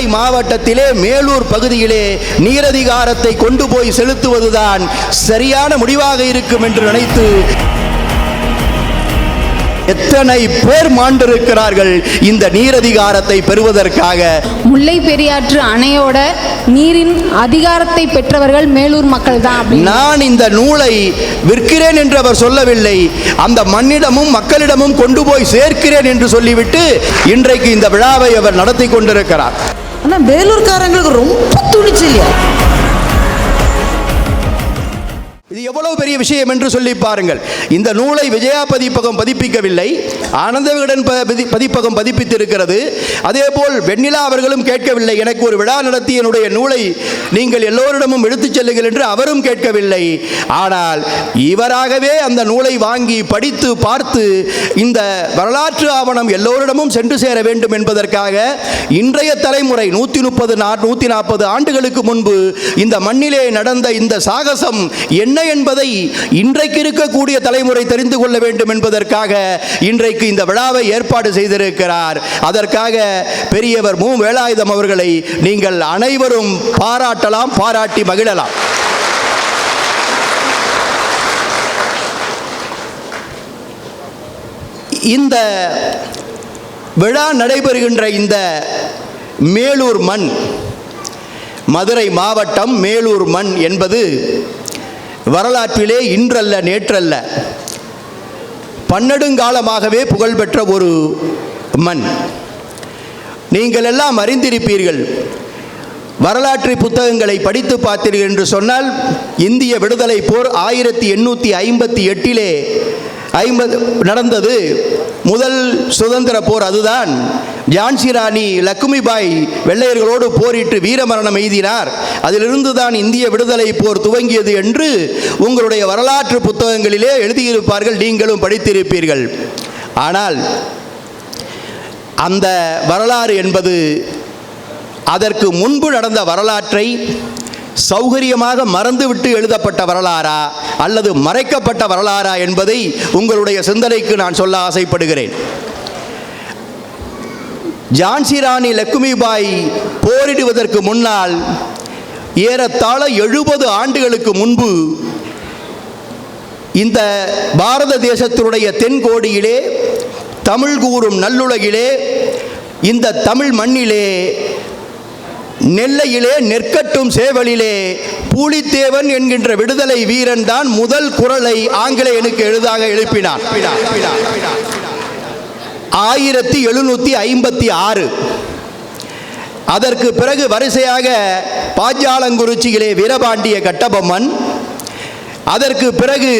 மதுரை மாவட்டத்திலே மேலூர் பகுதியிலே நீரதிகாரத்தை கொண்டு போய் செலுத்துவதுதான் சரியான முடிவாக இருக்கும் என்று நினைத்து எத்தனை பேர் மாண்டிருக்கிறார்கள் இந்த நீரதிகாரத்தை பெறுவதற்காக. முல்லை பெரியாற்று அணையோட நீரின் அதிகாரத்தை பெற்றவர்கள் மேலூர் மக்கள் தான். நான் இந்த நூலை விற்கிறேன் என்று அவர் சொல்லவில்லை, அந்த மண்ணிடமும் மக்களிடமும் கொண்டு போய் சேர்க்கிறேன் என்று சொல்லிவிட்டு இன்றைக்கு இந்த விழாவை அவர் நடத்தி கொண்டிருக்கிறார். ஆனால் வேலூர்காரங்களுக்கு ரொம்ப துணிச்சல். இது எவ்வளவு பெரிய விஷயம் என்று சொல்லி பாருங்கள். இந்த நூலை விஜயா பதிப்பகம் பதிப்பிக்கவில்லை, ஆனந்த விகடன் பதிப்பகம் பதிப்பித்திருக்கிறது. அதேபோல் வெண்ணிலா அவர்களும் கேட்கவில்லை, எனக்கு ஒரு விழா நடத்தி என்னுடைய நூலை நீங்கள் எல்லோரிடமும் எடுத்துச் செல்லுங்கள் என்று அவரும் கேட்கவில்லை. ஆனால் இவராகவே அந்த நூலை வாங்கி படித்து பார்த்து இந்த வரலாற்று ஆவணம் எல்லோரிடமும் சென்று சேர வேண்டும் என்பதற்காக இன்றைய தலைமுறை 130-140 ஆண்டுகளுக்கு முன்பு இந்த மண்ணிலே நடந்த இந்த சாகசம் என்ன என்பதை இன்றைக்கு இருக்கக்கூடிய தலைமுறை தெரிந்து கொள்ள வேண்டும் என்பதற்காக இன்றைக்கு இந்த விழாவை ஏற்பாடு செய்திருக்கிறார். அதற்காக பெரியவர் மு. வேலாயுதம் அவர்களை நீங்கள் அனைவரும் பாராட்டலாம், பாராட்டி மகிழலாம். இந்த விழா நடைபெறுகின்ற இந்த மேலூர் மண், மதுரை மாவட்டம் மேலூர் மண் என்பது வரலாற்றிலே இன்றல்ல நேற்றல்ல, பன்னெடுங்காலமாகவே புகழ்பெற்ற ஒரு மண். நீங்கள் எல்லாம் அறிந்திருப்பீர்கள். வரலாற்று புத்தகங்களை படித்து பார்த்தீர்கள் என்று சொன்னால் இந்திய விடுதலை போர் 1858 நடந்தது. முதல் சுதந்திர போர் அதுதான். ஜான்சி ராணி லக்குமிபாய் வெள்ளையர்களோடு போரிட்டு வீரமரணம் எய்தினார். அதிலிருந்து தான் இந்திய விடுதலை போர் துவங்கியது என்று உங்களுடைய வரலாற்று புத்தகங்களிலே எழுதியிருப்பார்கள், நீங்களும் படித்திருப்பீர்கள். ஆனால் அந்த வரலாறு என்பது அதற்கு முன்பு நடந்த வரலாற்றை சௌகரியமாக மறந்துவிட்டு எழுதப்பட்ட வரலாறா அல்லது மறைக்கப்பட்ட வரலாறா என்பதை உங்களுடைய சிந்தனைக்கு நான் சொல்ல ஆசைப்படுகிறேன். ஜான்சி ராணி லக்குமிபாய் போரிடுவதற்கு முன்னால் ஏறத்தாழ 70 ஆண்டுகளுக்கு முன்பு இந்த பாரத தேசத்தினுடைய தென்கோடியிலே, தமிழ் கூறும் நல்லுலகிலே, இந்த தமிழ் மண்ணிலே, நெல்லையிலே, நெற்கட்டும் சேவலிலே பூலித்தேவன் என்கின்ற விடுதலை வீரன் தான் முதல் குரலை ஆங்கிலேயனுக்கு எளிதாக எழுப்பினான். 1756. அதற்கு பிறகு வரிசையாக பாஞ்சாலங்குறிச்சியிலே வீரபாண்டிய கட்டபொம்மன், அதற்கு பிறகு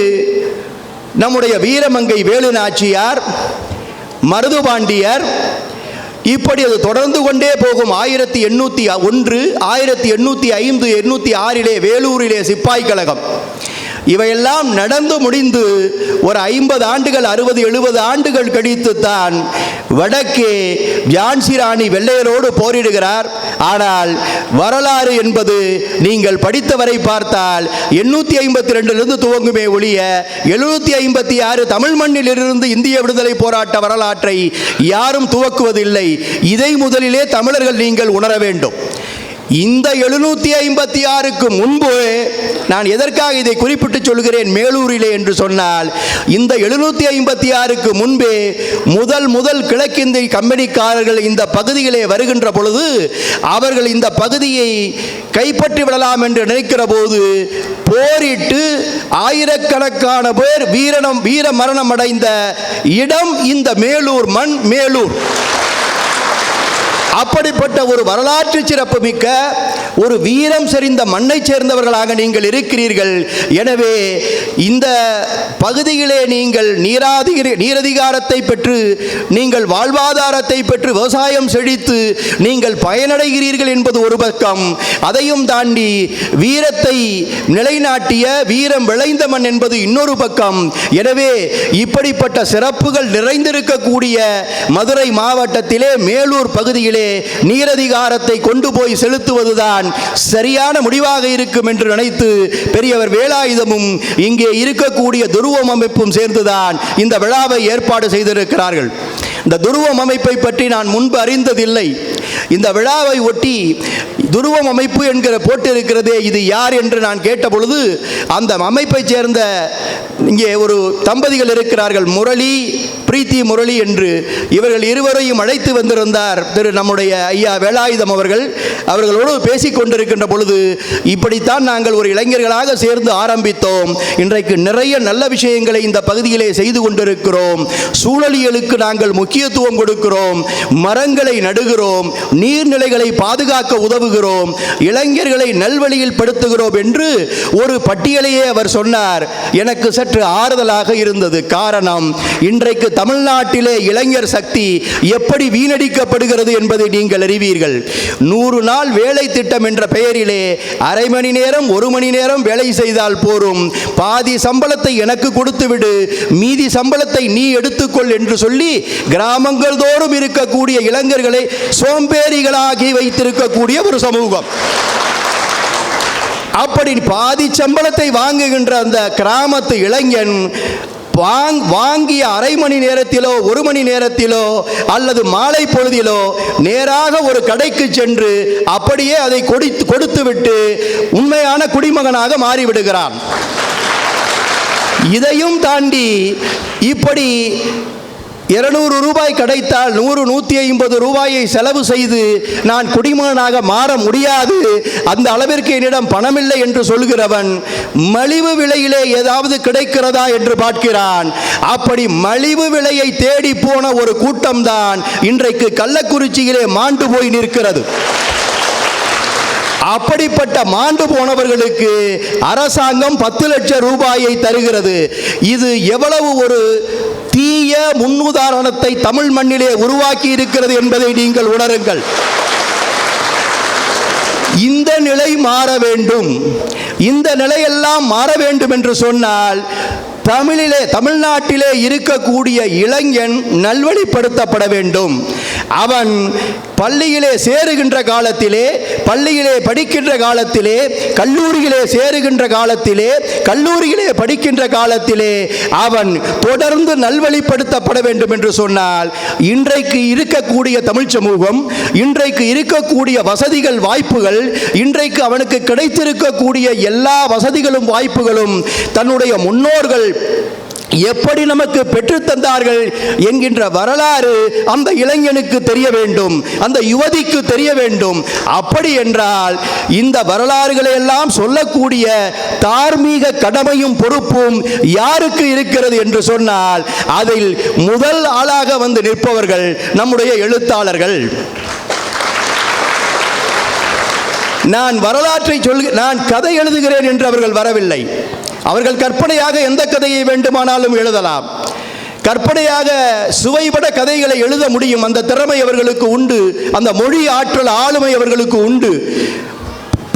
நம்முடைய வீரமங்கை வேலு நாச்சியார், மருதுபாண்டியர், இப்படி அது தொடர்ந்து கொண்டே போகும். 1801, 1805, 1806 வேலூரிலே சிப்பாய் கழகம், இவையெல்லாம் நடந்து முடிந்து ஒரு 50 ஆண்டுகள் 60, 70 ஆண்டுகள் கழித்து தான் வடக்கே ஜான்சி ராணி வெள்ளையரோடு போரிடுகிறார். ஆனால் வரலாறு என்பது நீங்கள் படித்தவரை பார்த்தால் 852 துவங்குமே ஒழிய 756 தமிழ் மண்ணிலிருந்து இந்திய விடுதலை போராட்ட வரலாற்றை யாரும் துவக்குவதில்லை. இதை முதலிலே தமிழர்கள் நீங்கள் உணர வேண்டும். இந்த 756க்கு முன்பு, நான் எதற்காக இதை குறிப்பிட்டு சொல்கிறேன் மேலூரிலே என்று சொன்னால், இந்த 756க்கு முன்பே முதல் கிழக்கிந்திய கம்பெனிக்காரர்கள் இந்த பகுதியிலே வருகின்ற பொழுது அவர்கள் இந்த பகுதியை கைப்பற்றி விடலாம் என்று நினைக்கிற போது போரிட்டு ஆயிரக்கணக்கான பேர் வீர மரணம் அடைந்த இடம் இந்த மேலூர் மண். மேலூர் அப்படிப்பட்ட ஒரு வரலாற்று சிறப்பு மிக்க ஒரு வீரம் செறிந்த மண்ணை சேர்ந்தவர்களாக நீங்கள் இருக்கிறீர்கள். எனவே இந்த பகுதியிலே நீங்கள் நீரதிகாரத்தை பெற்று, நீங்கள் வாழ்வாதாரத்தை பெற்று விவசாயம் செழித்து நீங்கள் பயனடைகிறீர்கள் என்பது ஒரு பக்கம். அதையும் தாண்டி வீரத்தை நிலைநாட்டிய வீரம் விளைந்த மண் என்பது இன்னொரு பக்கம். எனவே இப்படிப்பட்ட சிறப்புகள் நிறைந்திருக்கக்கூடிய மதுரை மாவட்டத்திலே மேலூர் பகுதியிலே நீரதிகாரத்தை கொண்டு போய் செலுத்துவதுதான் சரியான முடிவாக இருக்கும் என்று நினைத்து பெரியவர் வேலாயுதமும் இங்கே இருக்கக்கூடிய துருவம் அமைப்பும் சேர்ந்துதான் இந்த விழாவை ஏற்பாடு செய்திருக்கிறார்கள். இந்த துருவம் அமைப்பை பற்றி நான் முன்பு அறிந்ததில்லை. இந்த விழாவை ஒட்டி துருவம் அமைப்பு என்கிற போட்டு இருக்கிறதே, இது யார் என்று நான் கேட்ட பொழுது அந்த அமைப்பைச் சேர்ந்த இங்கே ஒரு தம்பதிகள் இருக்கிறார்கள், முரளி பிரீத்தி முரளி என்று. இவர்கள் இருவரையும் அழைத்து வந்திருந்தார் நம்முடைய ஐயா வேலாயுதம் அவர்கள். அவர்களோடு பேசிக் கொண்டிருக்கின்ற பொழுது இப்படித்தான் நாங்கள் ஒரு இளைஞர்களாக சேர்ந்து ஆரம்பித்தோம். இன்றைக்கு நிறைய நல்ல விஷயங்களை இந்த பகுதியிலே செய்து கொண்டிருக்கிறோம். சூழலியலுக்கு நாங்கள் முக்கியத்துவம் கொடுக்கிறோம், மரங்களை நடுகிறோம், நீர்நிலைகளை பாதுகாக்க உதவுகிறோம், இளைஞர்களை நல்வழியில் படுத்துகிறோம் என்று ஒரு பட்டியலையே அவர் சொன்னார். எனக்கு சற்று ஆறுதலாக இருந்தது. காரணம், இன்றைக்கு தமிழ்நாட்டிலே இளைஞர் சக்தி எப்படி வீணடிக்கப்படுகிறது என்பதை நீங்கள் அறிவீர்கள். 100 நாள் வேலை திட்டம் என்ற பெயரிலே அரை மணி நேரம் 1 மணி நேரம் வேலை செய்தால் போரும், பாதி சம்பளத்தை எனக்கு கொடுத்துவிடு, மீதி சம்பளத்தை நீ எடுத்துக்கொள் என்று சொல்லி கிராமங்கள் தோறும் இருக்கக்கூடிய இளைஞர்களை சோம்பேறிகளாகி வைத்திருக்கக்கூடிய ஒரு சமூகம். அப்படி பாதி சம்பளத்தை வாங்குகின்ற அந்த கிராமத்து இளைஞன் வாங்கிய அரை மணி நேரத்திலோ 1 மணி நேரத்திலோ அல்லது மாலை பொழுதிலோ நேராக ஒரு கடைக்கு சென்று அப்படியே அதை கொடுத்துவிட்டு உண்மையான குடிமகனாக மாறிவிடுகிறான். இதையும் தாண்டி இப்படி 200 ரூபாய் கிடைத்தால் 100 150 ரூபாயை செலவு செய்து நான் குடிமகனாக மாற முடியாது, அந்த அளவிற்கு என்னிடம் பணமில்லை என்று சொல்கிறவன் மலிவு விலையிலே ஏதாவது கிடைக்கிறதா என்று பார்க்கிறான். அப்படி மலிவு விலையை தேடி போன ஒரு கூட்டம்தான் இன்றைக்கு கள்ளக்குறிச்சியிலே மாண்டு போய் நிற்கிறது. அப்படிப்பட்ட மாண்டு போனவர்களுக்கு அரசாங்கம் 10 லட்சம் ரூபாயை தருகிறது. இது எவ்வளவு ஒரு தீய முன்னுதாரணத்தை தமிழ் மண்ணிலே உருவாக்கி இருக்கிறது என்பதை நீங்கள் உணருங்கள். இந்த நிலை மாற வேண்டும். இந்த நிலையெல்லாம் மாற வேண்டும் என்று சொன்னால் தமிழ்நாட்டிலே இருக்கக்கூடிய இளைஞன் நல்வழிப்படுத்தப்பட வேண்டும். அவன் பள்ளியிலே சேருகின்ற காலத்திலே, பள்ளியிலே படிக்கின்ற காலத்திலே, கல்லூரியிலே சேருகின்ற காலத்திலே, கல்லூரியிலே படிக்கின்ற காலத்திலே அவன் தொடர்ந்து நல்வழிப்படுத்தப்பட வேண்டும் என்று சொன்னால் இன்றைக்கு இருக்கக்கூடிய தமிழ் சமூகம், இன்றைக்கு இருக்கக்கூடிய வசதிகள் வாய்ப்புகள், இன்றைக்கு அவனுக்கு கிடைத்திருக்கக்கூடிய எல்லா வசதிகளும் வாய்ப்புகளும் தன்னுடைய முன்னோர்கள் எப்படி நமக்கு பெற்றுத்தந்தார்கள் என்கின்ற வரலாறு அந்த இளைஞனுக்கு தெரிய வேண்டும், அந்த யுவதிக்கு தெரிய வேண்டும். அப்படி என்றால் இந்த வரலாறுகளை எல்லாம் சொல்லக்கூடிய தார்மீக கடமையும் பொறுப்பும் யாருக்கு இருக்கிறது என்று சொன்னால் அதில் முதல் ஆளாக வந்து நிற்பவர்கள் நம்முடைய எழுத்தாளர்கள். நான் வரலாற்றை நான் கதை எழுதுகிறேன் என்று அவர்கள் வரவில்லை. அவர்கள் கற்பனையாக எந்த கதையை வேண்டுமானாலும் எழுதலாம். கற்பனையாக சுவைபட கதைகளை எழுத முடியும். அந்த திறமை அவர்களுக்கு உண்டு, அந்த மொழி ஆற்றல் ஆளுமை அவர்களுக்கு உண்டு.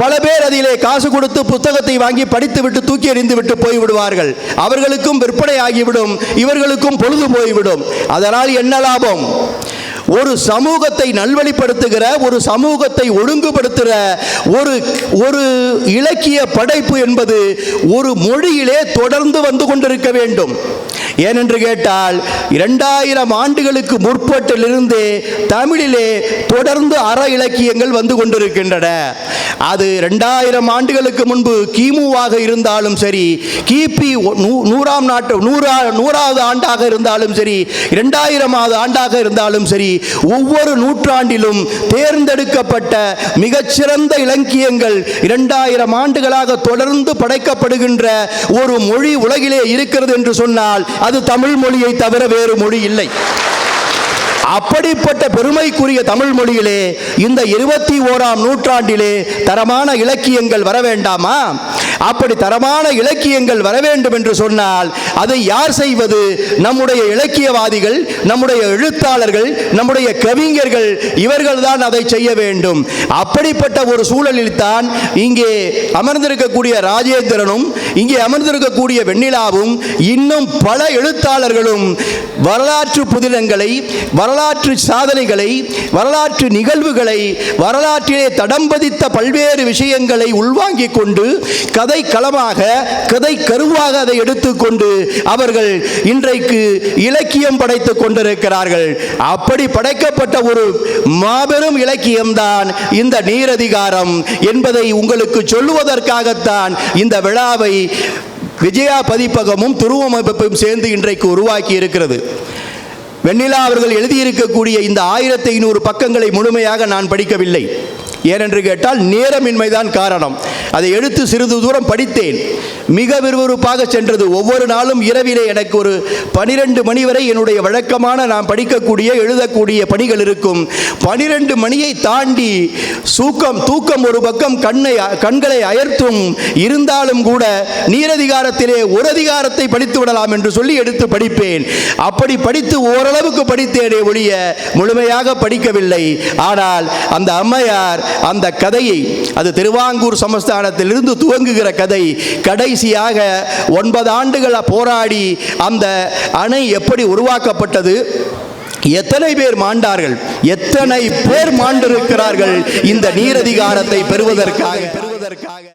பல பேர் அதிலே காசு கொடுத்து புத்தகத்தை வாங்கி படித்துவிட்டு தூக்கி எறிந்து விட்டு போய்விடுவார்கள். அவர்களுக்கும் விற்பனை ஆகிவிடும், இவர்களுக்கும் பொழுது போய்விடும். அதனால் என்ன லாபம்? ஒரு சமூகத்தை நல்வழிப்படுத்துகிற, ஒரு சமூகத்தை ஒழுங்குபடுத்துகிற ஒரு இலக்கிய படைப்பு என்பது ஒரு மொழியிலே தொடர்ந்து வந்து கொண்டிருக்க வேண்டும். ஏனென்று கேட்டால் 2000 ஆண்டுகளுக்கு முற்பட்டிலிருந்தே தமிழிலே தொடர்ந்து அற இலக்கியங்கள் வந்து கொண்டிருக்கின்றன. அது 2000 ஆண்டுகளுக்கு முன்பு கிமுவாக இருந்தாலும் சரி, கிபி 100வது ஆண்டாக இருந்தாலும் சரி, 2000வது ஆண்டாக இருந்தாலும் சரி, ஒவ்வொரு நூற்றாண்டிலும் தேர்ந்தெடுக்கப்பட்ட மிகச்சிறந்த இலக்கியங்கள் 2000 ஆண்டுகளாக தொடர்ந்து படைக்கப்படுகின்ற ஒரு மொழி உலகிலே இருக்கிறது என்று சொன்னால் அது தமிழ் மொழியை தவிர வேறு மொழி இல்லை. அப்படிப்பட்ட பெருமைக்குரிய தமிழ் மொழியிலே இந்த 21ஆம் நூற்றாண்டிலே தரமான இலக்கியங்கள் வர வேண்டாமா? அப்படி தரமான இலக்கியங்கள் வர வேண்டும் என்று சொன்னால் அதை யார் செய்வது? நம்முடைய இலக்கியவாதிகள், நம்முடைய எழுத்தாளர்கள், நம்முடைய கவிஞர்கள், இவர்கள் தான் அதை செய்ய வேண்டும். அப்படிப்பட்ட ஒரு சூழலில் தான் இங்கே அமர்ந்திருக்கக்கூடிய ராஜேந்திரனும், இங்கே அமர்ந்திருக்கக்கூடிய வெண்ணிலாவும், இன்னும் பல எழுத்தாளர்களும் வரலாற்று புதினங்களை, வரலாற்று சாதனைகளை, வரலாற்று நிகழ்வுகளை, வரலாற்றிலே தடம் பதித்த பல்வேறு விஷயங்களை உள்வாங்கிக் கொண்டு கதை களமாக கதை கருவாக அதை எடுத்துக்கொண்டு அவர்கள் இன்றைக்கு இலக்கியம் படைத்துக் கொண்டிருக்கிறார்கள். அப்படி படைக்கப்பட்ட ஒரு மாபெரும் இலக்கியம்தான் இந்த நீரதிகாரம் என்பதை உங்களுக்கு சொல்லுவதற்காகத்தான் இந்த விழாவை விஜயா பதிப்பகமும் துருவம் அமைப்பும் சேர்ந்து இன்றைக்கு உருவாக்கி இருக்கிறது. வெண்ணிலா அவர்கள் எழுதியிருக்கக்கூடிய இந்த 1500 பக்கங்களை முழுமையாக நான் படிக்கவில்லை. ஏனென்று கேட்டால் நேரமின்மைதான் காரணம். அதை எடுத்து சிறிது தூரம் படித்தேன். மிக விறுவிறுப்பாக சென்றது. ஒவ்வொரு நாளும் இரவிலே எனக்கு ஒரு 12 மணி வரை என்னுடைய வழக்கமான நான் படிக்கக்கூடிய எழுதக்கூடிய பணிகள் இருக்கும். 12 மணியை தாண்டி தூக்கம் ஒரு பக்கம் கண்களை அயர்த்தும் இருந்தாலும் கூட நீரதிகாரத்திலே ஒரு அதிகாரத்தை படித்து விடலாம் என்று சொல்லி எடுத்து படிப்பேன். அப்படி படித்து ஓரளவுக்கு படித்தேனே ஒழிய முழுமையாக படிக்கவில்லை. ஆனால் அந்த அம்மையார் அந்த கதையை, அது திருவாங்கூர் சமஸ்தானத்திலிருந்து துவங்குகிற கதை, கடைசியாக 9 ஆண்டுகள் போராடி அந்த அணை எப்படி உருவாக்கப்பட்டது, எத்தனை பேர் மாண்டார்கள், எத்தனை பேர் மாண்டிருக்கிறார்கள் இந்த நீரதிகாரத்தை பெறுவதற்காக.